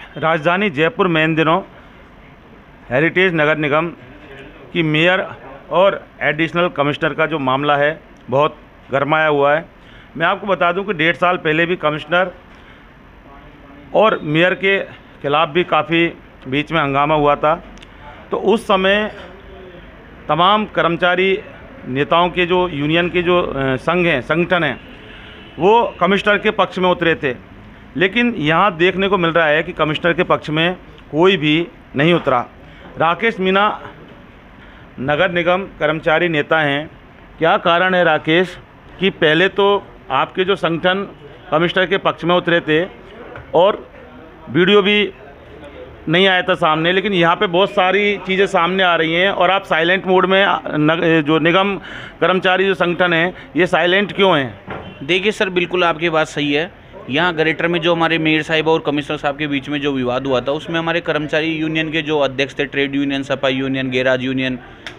राजधानी जयपुर में इन दिनों हेरिटेज नगर निगम की मेयर और एडिशनल कमिश्नर का जो मामला है बहुत गरमाया हुआ है। मैं आपको बता दूं कि 1.5 साल पहले भी कमिश्नर और मेयर के खिलाफ़ भी काफ़ी बीच में हंगामा हुआ था। तो उस समय तमाम कर्मचारी नेताओं के जो यूनियन के जो संघ हैं, संगठन हैं, वो कमिश्नर के पक्ष में उतरे थे। लेकिन यहाँ देखने को मिल रहा है कि कमिश्नर के पक्ष में कोई भी नहीं उतरा। राकेश मीणा नगर निगम कर्मचारी नेता हैं। क्या कारण है राकेश कि पहले तो आपके जो संगठन कमिश्नर के पक्ष में उतरे थे और वीडियो भी नहीं आया था सामने, लेकिन यहाँ पे बहुत सारी चीज़ें सामने आ रही हैं और आप साइलेंट मोड में जो निगम कर्मचारी जो संगठन है ये साइलेंट क्यों हैं? देखिए सर, बिल्कुल आपकी बात सही है। यहाँ ग्रेटर में जो हमारे मेयर साहिबा और कमिश्नर साहब के बीच में जो विवाद हुआ था उसमें हमारे कर्मचारी यूनियन के जो अध्यक्ष थे, trade union, Sapa union, garage union,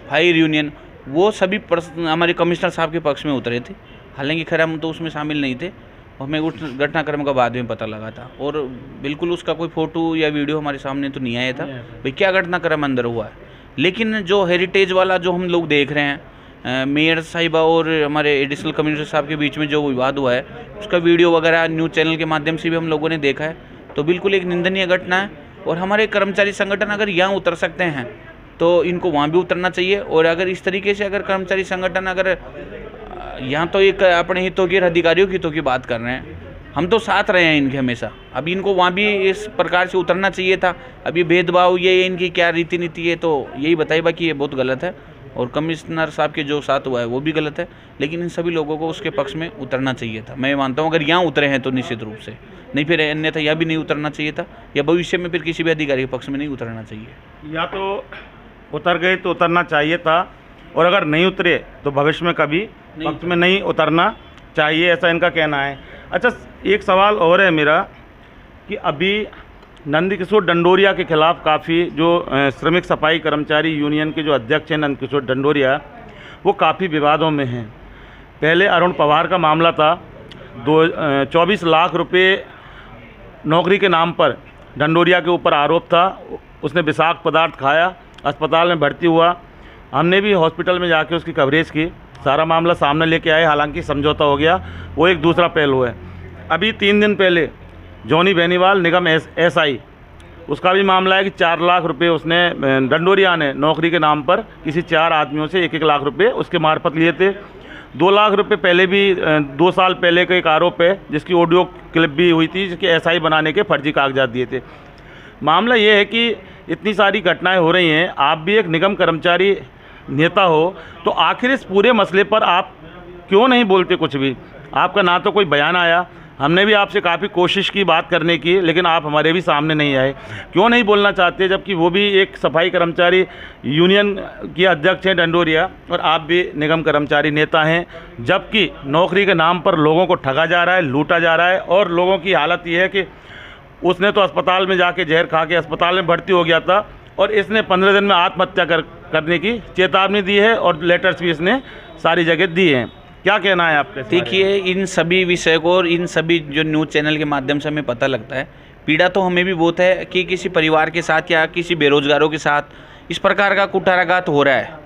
fire union, वो सभी हमारे कमिश्नर साहब के पक्ष में उतरे थे। हालांकि खैर हम तो उसमें शामिल नहीं थे, हमें उस घटनाक्रम का बाद में पता लगा था और बिल्कुल उसका कोई फ़ोटो या वीडियो हमारे सामने तो नहीं आया था भाई क्या घटनाक्रम अंदर हुआ है। लेकिन जो हेरिटेज वाला जो हम लोग देख रहे हैं, मेयर साहिबा और हमारे एडिशनल कमिश्नर साहब के बीच में जो विवाद हुआ है उसका वीडियो वगैरह न्यूज़ चैनल के माध्यम से भी हम लोगों ने देखा है। तो बिल्कुल एक निंदनीय घटना है और हमारे कर्मचारी संगठन अगर यहाँ उतर सकते हैं तो इनको वहाँ भी उतरना चाहिए। और अगर इस तरीके से अगर कर्मचारी संगठन अगर यहाँ तो एक अपने हितों की, अधिकारियों के हितों की बात कर रहे हैं, हम तो साथ रहे हैं इनके हमेशा, अब इनको वहाँ भी इस प्रकार से उतरना चाहिए था। अब ये भेदभाव, ये इनकी क्या रीति नीति है, तो यही बताइए। बाकी ये बहुत गलत है और कमिश्नर साहब के जो साथ हुआ है वो भी गलत है, लेकिन इन सभी लोगों को उसके पक्ष में उतरना चाहिए था। मैं मानता हूँ अगर यहाँ उतरे हैं तो निश्चित रूप से, नहीं फिर अन्यथा यहाँ भी नहीं उतरना चाहिए था, या भविष्य में फिर किसी भी अधिकारी के पक्ष में नहीं उतरना चाहिए। या तो उतर गए तो उतरना चाहिए था और अगर नहीं उतरे तो भविष्य में कभी पक्ष में नहीं उतरना चाहिए, ऐसा इनका कहना है। अच्छा, एक सवाल और है मेरा कि अभी नंदकिशोर डंडोरिया के खिलाफ़ काफ़ी जो श्रमिक सफाई कर्मचारी यूनियन के जो अध्यक्ष हैं नंदकिशोर डंडोरिया, वो काफ़ी विवादों में हैं। पहले अरुण पवार का मामला था, 24 लाख रुपए नौकरी के नाम पर डंडोरिया के ऊपर आरोप था। उसने विषाक्त पदार्थ खाया, अस्पताल में भर्ती हुआ। हमने भी हॉस्पिटल में जाके उसकी कवरेज की, सारा मामला सामने लेके आए। हालांकि समझौता हो गया, वो एक दूसरा पहलू है। अभी 3 दिन पहले जॉनी बेनीवाल निगम एसआई, उसका भी मामला है कि 4 लाख रुपए उसने डंडोरिया ने नौकरी के नाम पर किसी 4 आदमियों से 1-1 लाख रुपए उसके मार्फत लिए थे। 2 लाख रुपए पहले भी 2 साल पहले का एक आरोप है जिसकी ऑडियो क्लिप भी हुई थी, जिसके एसआई बनाने के फर्जी कागजात दिए थे। मामला ये है कि इतनी सारी घटनाएं हो रही हैं, आप भी एक निगम कर्मचारी नेता हो, तो आखिर इस पूरे मसले पर आप क्यों नहीं बोलते कुछ भी? आपका ना तो कोई बयान आया, हमने भी आपसे काफ़ी कोशिश की बात करने की, लेकिन आप हमारे भी सामने नहीं आए। क्यों नहीं बोलना चाहते, जबकि वो भी एक सफाई कर्मचारी यूनियन के अध्यक्ष हैं डंडोरिया, और आप भी निगम कर्मचारी नेता हैं, जबकि नौकरी के नाम पर लोगों को ठगा जा रहा है, लूटा जा रहा है। और लोगों की हालत ये है कि उसने तो अस्पताल में जाके जहर खा के अस्पताल में भर्ती हो गया था और इसने 15 दिन में आत्महत्या करने की चेतावनी दी है और लेटर्स भी इसने सारी जगह दिए हैं। क्या कहना है आपका? देखिए, इन सभी विषय को और इन सभी जो न्यूज़ चैनल के माध्यम से हमें पता लगता है, पीड़ा तो हमें भी बहुत है कि किसी परिवार के साथ या किसी बेरोजगारों के साथ इस प्रकार का कुठाराघात हो रहा है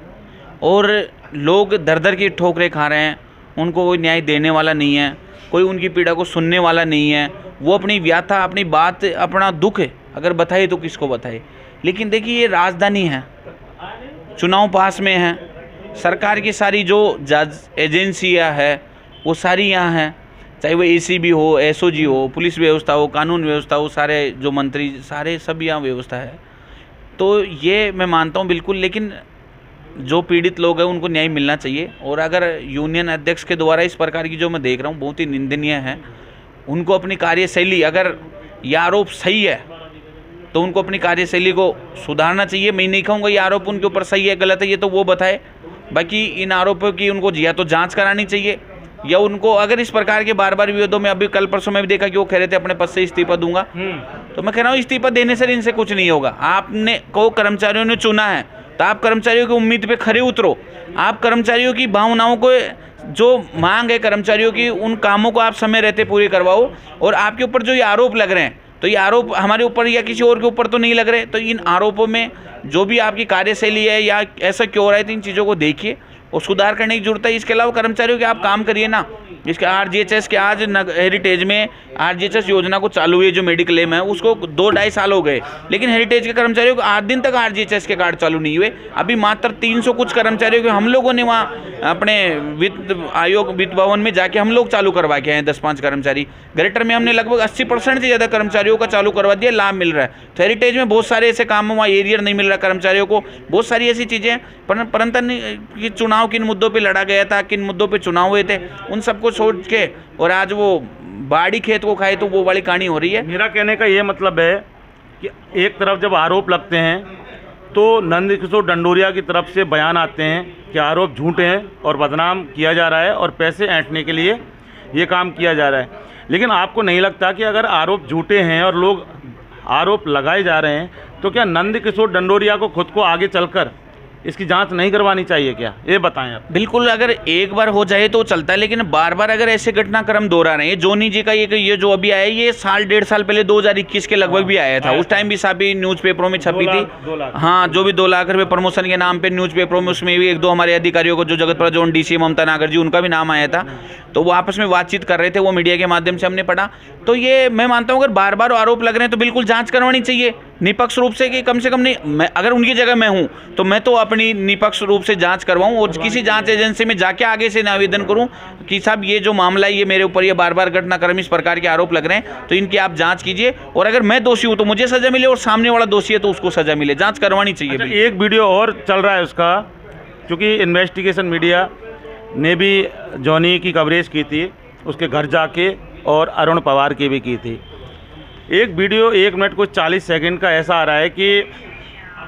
और लोग दर-दर की ठोकरें खा रहे हैं। उनको कोई न्याय देने वाला नहीं है, कोई उनकी पीड़ा को सुनने वाला नहीं है। वो अपनी व्यथा, अपनी बात, अपना दुख अगर बताए तो किसको बताए। लेकिन देखिए, ये राजधानी है, चुनाव पास में है, सरकार की सारी जो जज एजेंसियां है वो सारी यहाँ हैं, चाहे वो एसीबी हो, एसओजी हो, पुलिस व्यवस्था हो, कानून व्यवस्था हो, सारे जो मंत्री, सारे सब यहाँ व्यवस्था है। तो ये मैं मानता हूँ बिल्कुल, लेकिन जो पीड़ित लोग हैं उनको न्याय मिलना चाहिए। और अगर यूनियन अध्यक्ष के द्वारा इस प्रकार की जो मैं देख रहा हूँ बहुत ही निंदनीय है, उनको अपनी कार्यशैली, अगर यह आरोप सही है तो उनको अपनी कार्यशैली को सुधारना चाहिए। मैं नहीं कहूँगा ये आरोप उनके ऊपर सही है गलत है, ये तो वो बताए। बाकी इन आरोपों की उनको या तो जांच करानी चाहिए, या उनको अगर इस प्रकार के बार बार विवादों में, अभी कल परसों में भी देखा कि वो कह रहे थे अपने पद से इस्तीफा दूंगा, तो मैं कह रहा हूँ इस्तीफा देने से इनसे कुछ नहीं होगा। आपने को कर्मचारियों ने चुना है तो आप कर्मचारियों की उम्मीद पे खरे उतरो। आप कर्मचारियों की भावनाओं को, जो मांग है कर्मचारियों की, उन कामों को आप समय रहते पूरे करवाओ। और आपके ऊपर जो ये आरोप लग रहे हैं तो ये आरोप हमारे ऊपर या किसी और के ऊपर तो नहीं लग रहे। तो इन आरोपों में जो भी आपकी कार्यशैली है या ऐसा क्यों हो रहा है, तो इन चीज़ों को देखिए और सुधार करने की जरूरत है। इसके अलावा कर्मचारियों के आप काम करिए ना, इसके आरजीएचएस के आज हेरिटेज में आरजीएचएस योजना को चालू हुई है, जो मेडिक्लेम है उसको 2-2.5 साल हो गए, लेकिन हेरिटेज के कर्मचारियों को आज दिन तक आरजीएचएस के कार्ड चालू नहीं हुए। अभी मात्र 300 कुछ कर्मचारियों के हम लोगों ने वहाँ अपने वित्त आयोग वित्त भवन में जाके हम लोग चालू करवा के आए 10-5 कर्मचारी। ग्रेटर में हमने लगभग 80% से ज़्यादा कर्मचारियों का चालू करवा दिया, लाभ मिल रहा है। तो हेरिटेज में बहुत सारे ऐसे काम, वहाँ एरियर नहीं मिल रहा कर्मचारियों को, बहुत सारी ऐसी चीज़ें। परंतु चुनाव किन मुद्दों पर लड़ा गया था, किन मुद्दों पर चुनाव हुए थे, उन सबको सोच के और आज वो बाड़ी खेत को खाए तो वो वाली कहानी हो रही है। मेरा कहने का ये मतलब है कि एक तरफ जब आरोप लगते हैं तो नंदकिशोर डंडोरिया की तरफ से बयान आते हैं कि आरोप झूठे हैं और बदनाम किया जा रहा है और पैसे ऐंठने के लिए ये काम किया जा रहा है। लेकिन आपको नहीं लगता कि अगर आरोप झूठे हैं और लोग आरोप लगाए जा रहे हैं तो क्या नंदकिशोर डंडोरिया को खुद को आगे चलकर इसकी जांच नहीं करवानी चाहिए क्या? ये बताएं आप। बिल्कुल, अगर एक बार हो जाए तो चलता है, लेकिन बार बार अगर ऐसे घटनाक्रम दोहरा रहे हैं। जोनी जी का ये जो अभी आया, ये 1.5 साल पहले 2021 के लगभग भी आया था। उस टाइम भी साबी न्यूज़पेपरों में छपी थी। 2 लाख। हाँ, जो भी 2 लाख रुपये प्रमोशन के नाम पे न्यूज़पेपरों में, उसमें भी 1-2 हमारे अधिकारियों को, जो जगत प्रकाश जोन डीसी ममता नागर जी, उनका भी नाम आया था। तो वो आपस में बातचीत कर रहे थे, वो मीडिया के माध्यम से हमने पढ़ा। तो ये मैं मानता हूँ अगर बार बार आरोप लग रहे हैं तो बिल्कुल जांच करवानी चाहिए निष्पक्ष रूप से, कि कम से कम नहीं, मैं अगर उनकी जगह मैं हूँ तो मैं तो अपनी निष्पक्ष रूप से जांच करवाऊं और किसी जांच एजेंसी में जाके आगे से आवेदन करूं कि साहब ये जो मामला है, ये मेरे ऊपर ये बार बार घटनाक्रम इस प्रकार के आरोप लग रहे हैं, तो इनकी आप जांच कीजिए और अगर मैं दोषी हूं तो मुझे सजा मिले और सामने वाला दोषी है तो उसको सजा मिले। जांच करवानी चाहिए। अच्छा, एक वीडियो और चल रहा है उसका, क्योंकि इन्वेस्टिगेशन मीडिया ने भी जॉनी की कवरेज की थी, उसके घर जाके, और अरुण पवार की भी की थी। एक वीडियो 1 मिनट कुछ 40 सेकंड का ऐसा आ रहा है कि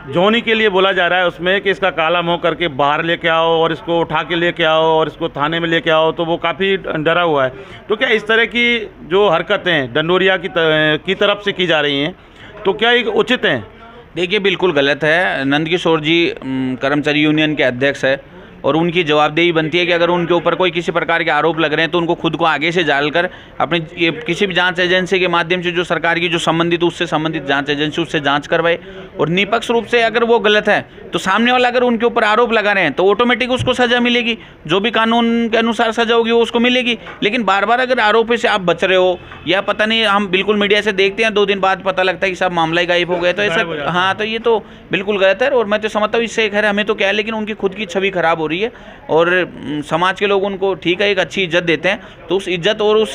जॉनी के लिए बोला जा रहा है उसमें कि इसका काला मुंह करके बाहर लेके आओ और इसको उठा के लेके आओ और इसको थाने में लेके आओ, तो वो काफ़ी डरा हुआ है। तो क्या इस तरह की जो हरकतें डंडोरिया की तरफ से की जा रही हैं तो क्या ये उचित हैं? देखिए, बिल्कुल गलत है। नंदकिशोर जी कर्मचारी यूनियन के अध्यक्ष है और उनकी जवाबदेही बनती है कि अगर उनके ऊपर कोई किसी प्रकार के आरोप लग रहे हैं तो उनको खुद को आगे से डालकर अपनी किसी भी जांच एजेंसी के माध्यम से, जो सरकार की जो संबंधित, उससे संबंधित जांच एजेंसी, उससे जांच करवाए। और निष्पक्ष रूप से अगर वो गलत है तो सामने वाला अगर उनके ऊपर आरोप लगा रहे हैं तो ऑटोमेटिक उसको सजा मिलेगी, जो भी कानून के अनुसार सजा होगी वो उसको मिलेगी। लेकिन बार बार अगर आरोप से आप बच रहे हो, या पता नहीं, हम बिल्कुल मीडिया से देखते हैं 2 दिन बाद पता लगता है कि सब मामला ही गायब हो गया, तो ऐसा, हाँ, तो ये तो बिल्कुल गलत है। और मैं तो समझता हूँ इससे खैर हमें तो क्या है, लेकिन उनकी खुद की छवि खराब हो रही है और समाज के लोग उनको ठीक है एक अच्छी इज्जत देते हैं, तो उस इज्जत और उस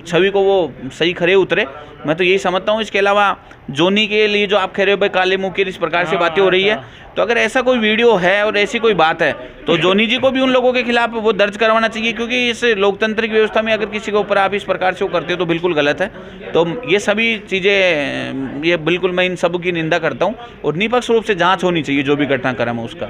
छवि को वो सही खरे उतरे, मैं तो यही समझता हूँ। इसके अलावा जोनी के लिए जो आप कह रहे हो भाई काले मुंह की इस प्रकार से बातें हो रही है, तो अगर ऐसा कोई वीडियो है और ऐसी कोई बात है तो जोनी जी को भी उन लोगों के खिलाफ वो दर्ज करवाना चाहिए, क्योंकि इस लोकतांत्रिक व्यवस्था में अगर किसी के ऊपर आप इस प्रकार से वो करते हो तो बिल्कुल गलत है। तो ये सभी चीज़ें, ये बिल्कुल मैं इन सब की निंदा करता हूँ और निष्पक्ष रूप से जाँच होनी चाहिए जो भी घटनाक्रम है उसका,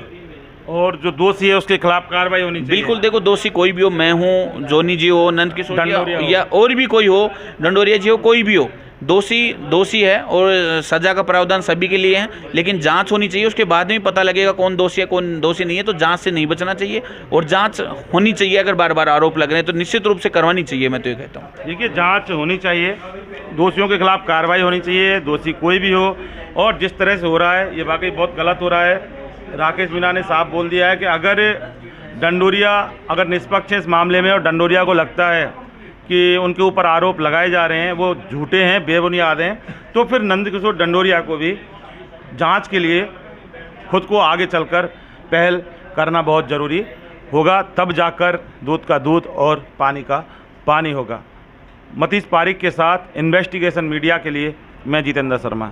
और जो दोषी है उसके खिलाफ कार्रवाई होनी चाहिए। बिल्कुल, देखो दोषी कोई भी हो, मैं हूँ, जोनी जी हो, नंदकिशोर जी या और भी कोई हो, डंडोरिया जी हो, कोई भी हो, दोषी है और सजा का प्रावधान सभी के लिए है। लेकिन जांच होनी चाहिए, उसके बाद में पता लगेगा कौन दोषी है कौन दोषी नहीं है। तो जांच से नहीं बचना चाहिए और जांच होनी चाहिए। अगर बार बार आरोप लग रहे हैं तो निश्चित रूप से करवानी चाहिए, मैं तो ये कहता हूँ। देखिए, जांच होनी चाहिए, दोषियों के खिलाफ कार्रवाई होनी चाहिए, दोषी कोई भी हो। और जिस तरह से हो रहा है ये वाकई बहुत गलत हो रहा है। राकेश मीणा ने साफ बोल दिया है कि अगर डंडोरिया अगर निष्पक्ष है इस मामले में और डंडोरिया को लगता है कि उनके ऊपर आरोप लगाए जा रहे हैं वो झूठे हैं, बेबुनियाद हैं, तो फिर नंदकिशोर डंडोरिया को भी जांच के लिए खुद को आगे चलकर पहल करना बहुत ज़रूरी होगा, तब जाकर दूध का दूध और पानी का पानी होगा। मतीश पारिक के साथ इन्वेस्टिगेशन मीडिया के लिए मैं जितेंद्र शर्मा।